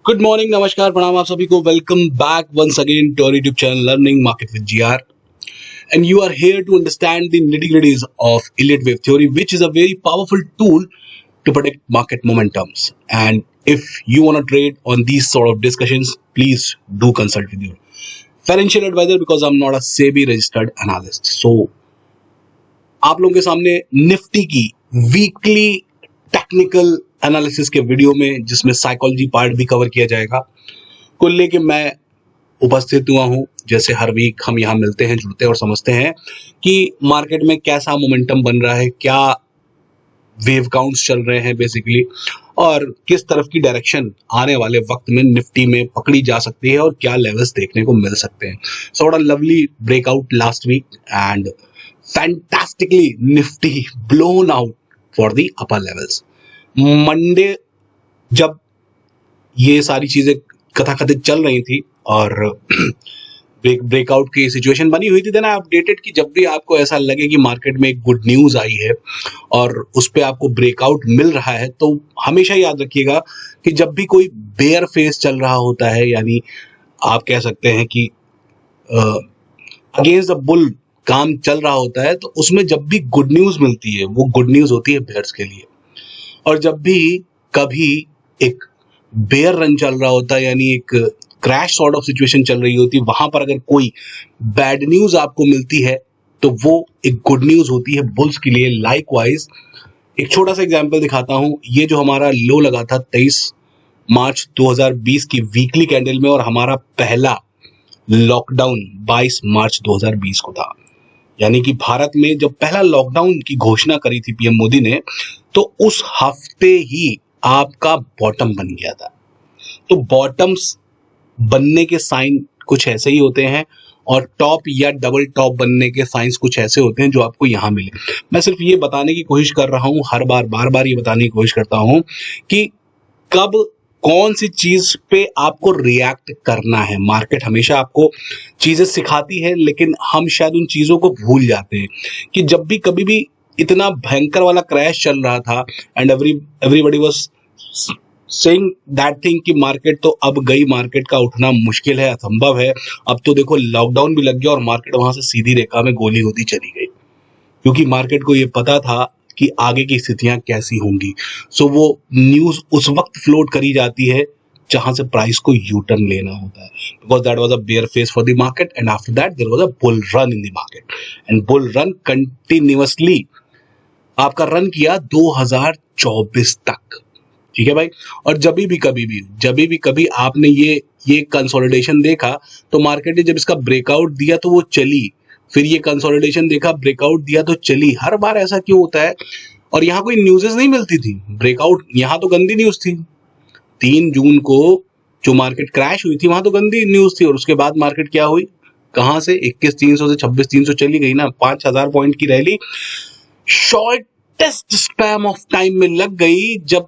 Good morning, नमस्कार, प्रणाम आप सभी को। Welcome back once again to our YouTube channel learning market with GR, and you are here to understand the nitty-gritties of Elliott wave theory, which is a very powerful tool to predict market momentums. And if you want to trade on these sort of discussions, please do consult with your financial advisor because I'm not a SEBI registered analyst. So आप लोगों के सामने Nifty की weekly technical analysis के video में, जिसमें psychology part भी cover किया जाएगा, को लेके मैं उपस्थित हुआ हूं। जैसे हर वीक हम यहाँ मिलते हैं, जुड़ते हैं और समझते हैं कि मार्केट में कैसा मोमेंटम बन रहा है, क्या वेव काउंट्स चल रहे हैं बेसिकली, और किस तरफ की डायरेक्शन आने वाले वक्त में निफ्टी में पकड़ी जा सकती है और क्या लेवल्स देखने को मिल सकते हैं। So what a lovely breakout last week and fantastically Nifty blown out for the upper levels. Monday जब ये सारी चीजें कथाकथित चल रही थी और ब्रेकआउट की सिचुएशन बनी हुई थी, देन आई अपडेटेड कि जब भी आपको ऐसा लगे कि मार्केट में एक गुड न्यूज आई है और उस पे आपको ब्रेकआउट मिल रहा है, तो हमेशा याद रखिएगा कि जब भी कोई बेयर फेस चल रहा होता है, यानी आप कह सकते हैं कि अगेंस्ट द बुल काम चल रहा होता है, तो उसमें जब भी गुड न्यूज मिलती है वो गुड न्यूज होती है बेयर्स के लिए। और जब भी कभी एक बेयर रन चल रहा होता है, यानी एक क्रैश सॉर्ट ऑफ सिचुएशन चल रही होती है, वहां पर अगर कोई बैड न्यूज आपको मिलती है तो वो एक गुड न्यूज होती है बुल्स के लिए। लाइकवाइज एक छोटा सा एग्जांपल दिखाता हूं। ये जो हमारा लो लगा था 23 मार्च 2020 की वीकली कैंडल में, और हमारा पहला लॉकडाउन 22 मार्च 2020 को था। यानी कि भारत में जब पहला लॉकडाउन की घोषणा करी थी पीएम मोदी ने, तो उस हफ्ते ही आपका बॉटम बन गया था। तो बॉटम्स बनने के साइन कुछ ऐसे ही होते हैं, और टॉप या डबल टॉप बनने के साइंस कुछ ऐसे होते हैं जो आपको यहां मिले। मैं सिर्फ ये बताने की कोशिश कर रहा हूं, हर बार बार बार ये बताने की कोशिश करता हूं कि कब कौन सी चीज पे आपको रिएक्ट करना है। मार्केट हमेशा आपको चीजें सिखाती है, लेकिन हम शायद उन चीजों को भूल जाते हैं कि जब भी कभी भी इतना भयंकर वाला क्रैश चल रहा था and everybody was saying that thing कि मार्केट तो अब गई, मार्केट का उठना मुश्किल है, असंभव है। अब तो देखो लॉकडाउन भी लग गया और मार्केट वहां से सीधी रेखा में गोली होती चली गई, क्योंकि मार्केट को ये पता था कि आगे की स्थितियां कैसी होंगी। सो वो न्यूज उस वक्त फ्लोट करी जाती है जहां से प्राइस को यू टर्न लेना होता है, because that was a bear phase for the market and after that there was a bull run in the market. And bull run continuously आपका रन किया 2024 तक, ठीक है भाई। और जब भी कभी आपने ये कंसोलिडेशन देखा, तो मार्केट ने जब इसका ब्रेकआउट दिया तो वो चली, फिर ये कंसोलिडेशन देखा, ब्रेकआउट दिया तो चली। हर बार ऐसा क्यों होता है? और यहाँ कोई न्यूज़ेस नहीं मिलती थी ब्रेकआउट, यहाँ तो गंदी न्यूज थी। 3 जून को जो मार्केट क्रैश हुई थी, वहां तो गंदी न्यूज थी, और उसके बाद मार्केट क्या हुई, कहां से 21,300 से 26,300 चली गई ना, 5,000 पॉइंट की rally shortest span of time में लग गई, जब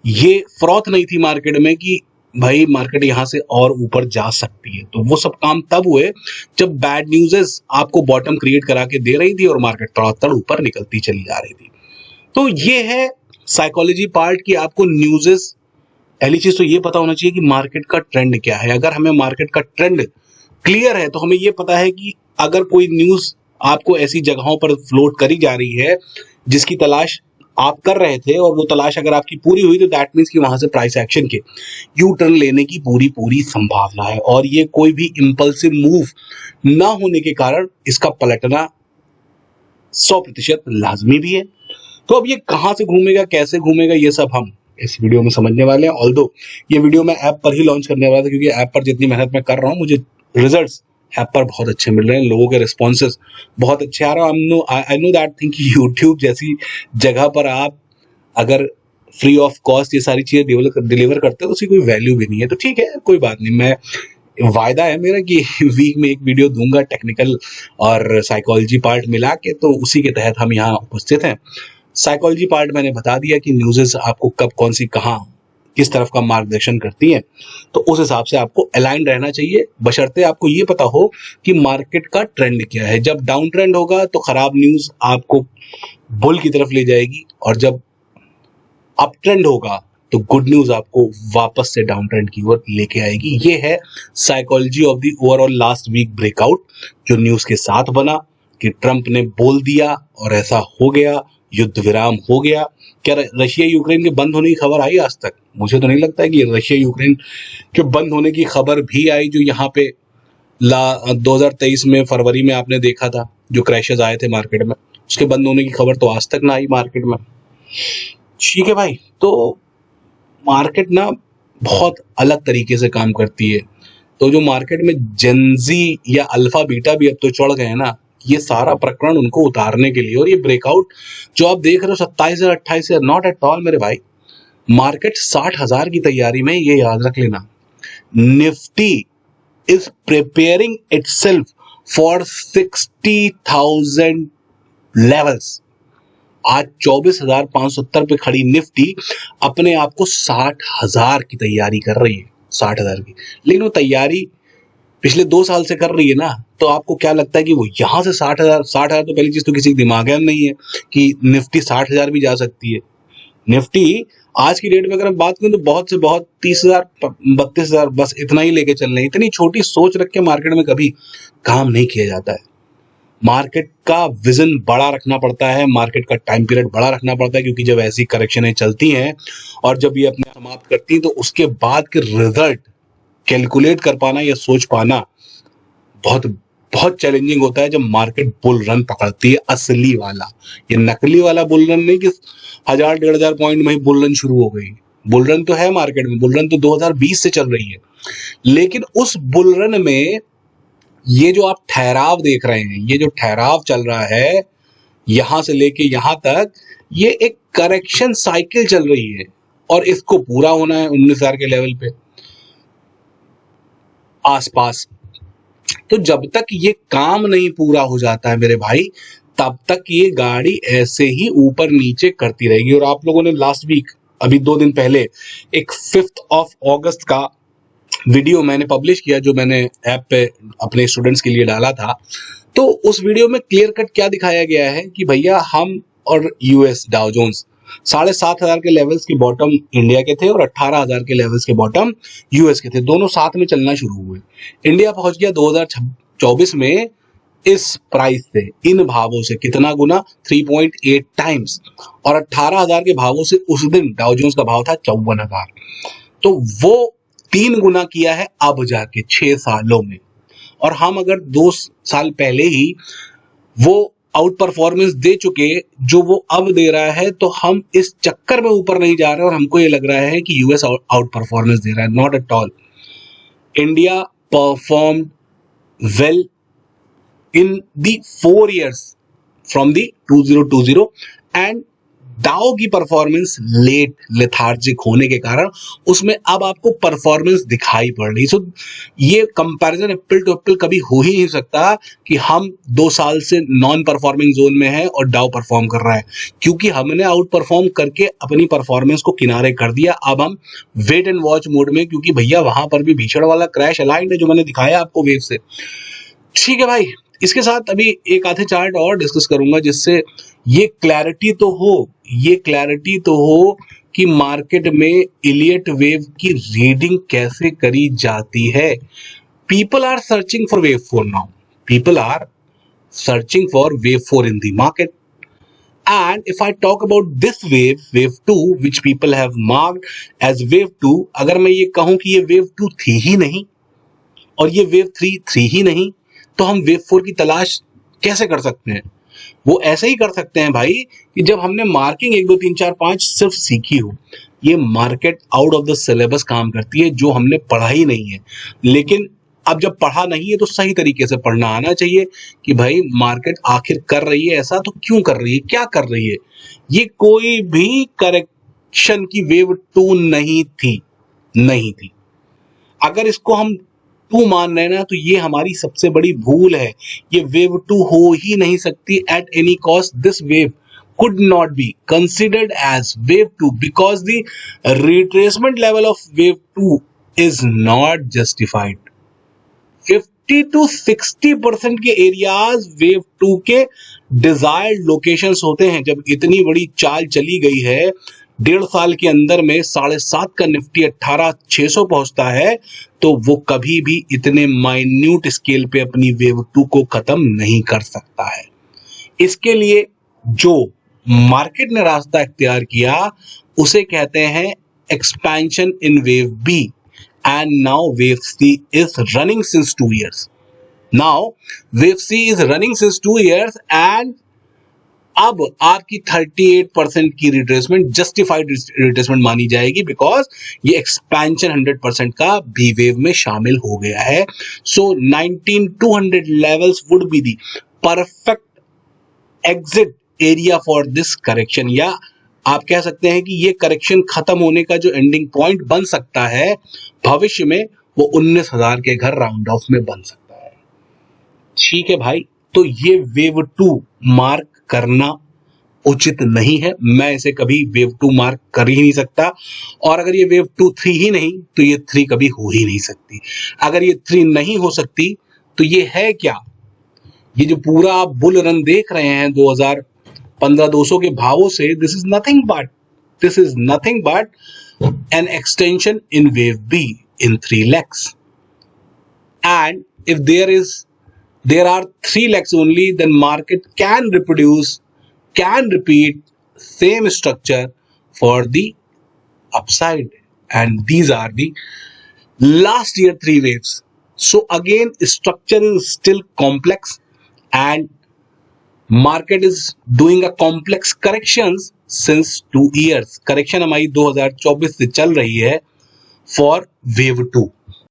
ये फ्रॉथ नहीं थी मार्केट में कि भाई मार्केट यहां से और ऊपर जा सकती है। तो वो सब काम तब हुए जब बैड न्यूज़ेस आपको बॉटम क्रिएट करा के दे रही थी और मार्केट तड़ातड़ ऊपर निकलती चली जा रही थी। तो ये है साइकोलॉजी पार्ट की। आपको न्यूज़ेस, पहली चीज तो ये पता होना चाहिए कि मार्केट का ट्रेंड क्या है। अगर हमें मार्केट का ट्रेंड क्लियर है तो हमें ये पता है कि अगर कोई न्यूज आपको ऐसी जगहों पर फ्लोट करी जा रही है जिसकी तलाश आप कर रहे थे, और वो तलाश अगर आपकी पूरी हुई, तो दैट मीन्स कि वहां से प्राइस एक्शन के यू टर्न लेने की पूरी संभावना है। और ये कोई भी इंपल्सिव मूव ना होने के कारण इसका पलटना 100% लाजमी भी है। तो अब ये कहां से घूमेगा, कैसे घूमेगा, ये सब हम इस वीडियो में समझने वाले हैं। ऑल्दो ये वीडियो मैं ऐप पर ही लॉन्च करने वाला था, क्योंकि ऐप पर जितनी मेहनत मैं कर रहा हूँ, मुझे रिजल्ट्स ऐप पर बहुत अच्छे मिल रहे हैं, लोगों के रिस्पॉन्सेस बहुत अच्छे आ रहे हैं। आई नो दैट थिंग कि यूट्यूब जैसी जगह पर आप अगर फ्री ऑफ कॉस्ट ये सारी चीजें डिलीवर करते हो तो उसकी कोई वैल्यू भी नहीं है। तो ठीक है, कोई बात नहीं, मैं वायदा है मेरा कि वीक में एक वीडियो दूंगा टेक्निकल और साइकोलॉजी पार्ट मिला के, तो उसी के तहत हम यहाँ उपस्थित हैं। साइकोलॉजी पार्ट मैंने बता दिया कि न्यूज़ेस आपको कब, कौन सी, कहाँ, किस तरफ का मार्गदर्शन करती है, तो उस हिसाब से आपको अलाइन रहना चाहिए, बशर्ते आपको ये पता हो कि मार्केट का ट्रेंड क्या है। जब डाउन ट्रेंड होगा तो खराब न्यूज आपको बुल की तरफ ले जाएगी, और जब अप ट्रेंड होगा तो गुड न्यूज आपको वापस से डाउन ट्रेंड की ओर लेके आएगी। ये है psychology of the overall last week breakout, जो न्यूज के साथ बना कि ट्रंप ने बोल दिया और ऐसा हो गया, युद्ध विराम हो गया। क्या रशिया यूक्रेन के बंद होने की खबर आई आज तक? मुझे तो नहीं लगता है कि रशिया यूक्रेन के बंद होने की खबर भी आई, जो यहाँ पे 2023 में फरवरी में आपने देखा था, जो क्रैशेस आए थे मार्केट में, उसके बंद होने की खबर तो आज तक ना आई मार्केट में। ठीक है भाई, तो मार्केट ना बहुत अलग तरीके से काम करती है। तो जो मार्केट में जेनजी या अल्फा बीटा भी अब तो चढ़ गए हैं ना, ये सारा प्रकरण उनको उतारने के लिए, और ये ब्रेकआउट जो आप देख रहे हो 27 28 नॉट एट ऑल मेरे भाई। मार्केट 60,000 की तैयारी में, ये याद रख लेना। Nifty is preparing itself for 60,000 levels. आज 24,570 पे खड़ी निफ्टी अपने आप को 60,000 की तैयारी कर रही है, 60,000 की। लेकिन वो तैयारी पिछले 2 साल से कर रही है ना, तो आपको क्या लगता है कि वो यहां से 60,000 तो पहली चीज तो किसी के दिमाग में नहीं है कि निफ्टी 60,000 भी जा सकती है। निफ्टी आज की डेट में अगर हम बात करें तो बहुत से बहुत 30,000 32,000 बस इतना ही लेके चल रहे हैं। इतनी छोटी सोच रख के मार्केट में कभी काम नहीं किया जाता है। मार्केट का विजन बड़ा रखना पड़ता है, मार्केट का टाइम पीरियड बड़ा रखना पड़ता है, क्योंकि जब ऐसी करेक्शनें चलती हैं और जब ये अपने समाप्त करती हैं तो उसके बाद के रिजल्ट कैलकुलेट कर पाना या सोच पाना बहुत बहुत चैलेंजिंग होता है जब मार्केट बुल रन पकड़ती है, असली वाला। ये नकली वाला बुल रन नहीं कि 1,000-1,500 पॉइंट में ही बुल रन शुरू हो गई। बुल रन तो है मार्केट में, बुल रन तो 2020 से चल रही है, लेकिन उस बुल रन में ये जो आप ठहराव देख रहे हैं, ये जो ठहराव चल रहा है यहां से लेके यहां तक, ये एक करेक्शन साइकिल चल रही है और इसको पूरा होना है 19,000 के लेवल पे आसपास। तो जब तक ये काम नहीं पूरा हो जाता है मेरे भाई, तब तक ये गाड़ी ऐसे ही ऊपर नीचे करती रहेगी। और आप लोगों ने लास्ट वीक, अभी 2 दिन पहले, एक 5 अगस्त का वीडियो मैंने पब्लिश किया, जो मैंने ऐप पे अपने स्टूडेंट्स के लिए डाला था। तो उस वीडियो में क्लियर कट क्या दिखाया गया है कि भैया हम और यूएस डाउ जोन्स 7,500 के लेवल्स के बॉटम इंडिया के थे और 18,000 के लेवल्स के बॉटम यूएस के थे। दोनों साथ में चलना शुरू हुए। इंडिया पहुंच गया 2024 में इस प्राइस से, इन भावों से कितना गुना, 3.8 टाइम्स। और 18,000 के भावों से उस दिन डाउ जोन्स का भाव था 54,000। तो वो 3 गुना किया है अब जाके 6 सालों में। और हम अगर 2 साल पहले ही वो आउट परफॉर्मेंस दे चुके जो वो अब दे रहा है, तो हम इस चक्कर में ऊपर नहीं जा रहे और हमको ये लग रहा है कि यूएस आउट परफॉर्मेंस दे रहा है। Not at all. India performed well in the 4 years from the 2020 and डाउ की परफॉर्मेंस लेट लेथार्जिक होने के कारण उसमें अब आपको परफॉर्मेंस दिखाई पड़ रही। सो ये कंपैरिजन एप्पल टू एप्पल कभी हो ही नहीं सकता कि हम 2 साल से नॉन परफॉर्मिंग जोन में है और डाउ परफॉर्म कर रहा है, क्योंकि हमने आउट परफॉर्म करके अपनी परफॉर्मेंस को किनारे कर दिया। अब हम वेट एंड वॉच मोड में, क्योंकि भैया वहां पर भी भीषण वाला क्रैश अलाइंड है जो मैंने दिखाया आपको वेव से। ठीक है भाई, इसके साथ अभी एक आधे चार्ट और डिस्कस करूंगा जिससे ये क्लैरिटी तो हो कि मार्केट में इलियट वेव की रीडिंग कैसे करी जाती है। People are searching for wave 4 now. People are searching for wave 4 in the market. And if I talk about this wave 2, which people have marked as wave 2, अगर मैं ये कहूं कि ये wave 2 थी ही नहीं और ये wave 3 ही नहीं, तो हम वेव 4 की तलाश कैसे कर सकते हैं? वो ऐसे ही कर सकते हैं भाई कि जब हमने मार्किंग 1 2 3 4 5 सिर्फ सीखी हो। ये market out of the syllabus काम करती है, जो हमने पढ़ा ही नहीं है। लेकिन अब जब पढ़ा नहीं है तो सही तरीके से पढ़ना आना चाहिए कि भाई मार्केट आखिर कर रही है ऐसा तो क्यों कर रही है, क्या कर रही है। ये कोई भी करेक्शन की वेव 2 नहीं थी। अगर इसको हम 2 मान रहे ना, तो ये हमारी सबसे बड़ी भूल है। ये वेव 2 हो ही नहीं सकती at any cost. This wave could not be considered as wave 2 because the retracement level of wave 2 is not justified। 50 to 60% के एरियाज वेव 2 के डिजायर्ड लोकेशंस होते हैं। जब इतनी बड़ी चाल चली गई है, डेढ़ साल के अंदर में 7.5 का निफ्टी 18,600 पहुंचता है, तो वो कभी भी इतने माइन्यूट स्केल पे अपनी वेव 2 को खत्म नहीं कर सकता है। इसके लिए जो मार्केट ने रास्ता इख्तियार किया उसे कहते हैं expansion in wave B, and now wave C is running since 2 years. Now wave C is running since 2 years and अब आपकी 38% की रिट्रेसमेंट जस्टिफाइड रिट्रेसमेंट मानी जाएगी, बिकॉज ये एक्सपेंशन 100% का बी वेव में शामिल हो गया है। सो 19,200 levels would be the perfect exit area for this correction, या आप कह सकते हैं कि ये करेक्शन खत्म होने का जो एंडिंग पॉइंट बन सकता है भविष्य में, वो 19,000 के घर राउंड ऑफ में बन सकता है। ठीक है भाई, तो ये वेव 2 मार्क करना उचित नहीं है, मैं इसे कभी वेव 2 मार्क कर ही नहीं सकता, और अगर ये वेव 2 3 ही नहीं तो ये 3 कभी हो ही नहीं सकती। अगर ये 3 नहीं हो सकती तो ये है क्या? ये जो पूरा आप बुल रन देख रहे हैं 2015-200 के भावों से, this is nothing but an extension in wave be in 3 legs, and if there are 3 legs only, then market can repeat same structure for the upside, and these are the last year 3 waves. So again, structure is still complex and market is doing a complex corrections since 2 years. correction हमारी 2024 से चल रही है for wave 2.